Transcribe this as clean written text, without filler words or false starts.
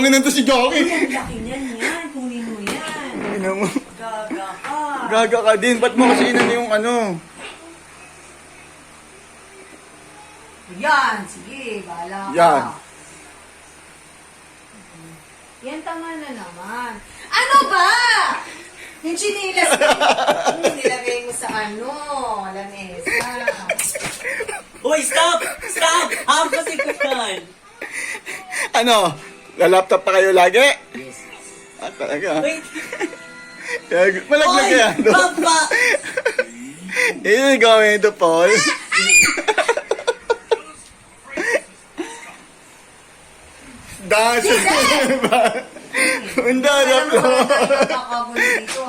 Langin na to si Jackie. Ang laki niyan yan. Kunin mo yan. Ina mo. Gaga ka. Gaga ka din. Ba't mo kasi inan yung ano? Yan. Sige. Bahala ka. Yan. Yan tama na naman. Ano ba? Yung chinilas mo. Nilagay mo sa ano. Lamesa. Uy, stop! Stop! Kasi ko yan. Ano? Lalaptop pa kayo lagi? Yes. Ah, talaga. Wait. Malaglag Oy! yan. Papa! Is it going to fall? Dance! Ang darap Alam mo ba na tayo kakabon dito?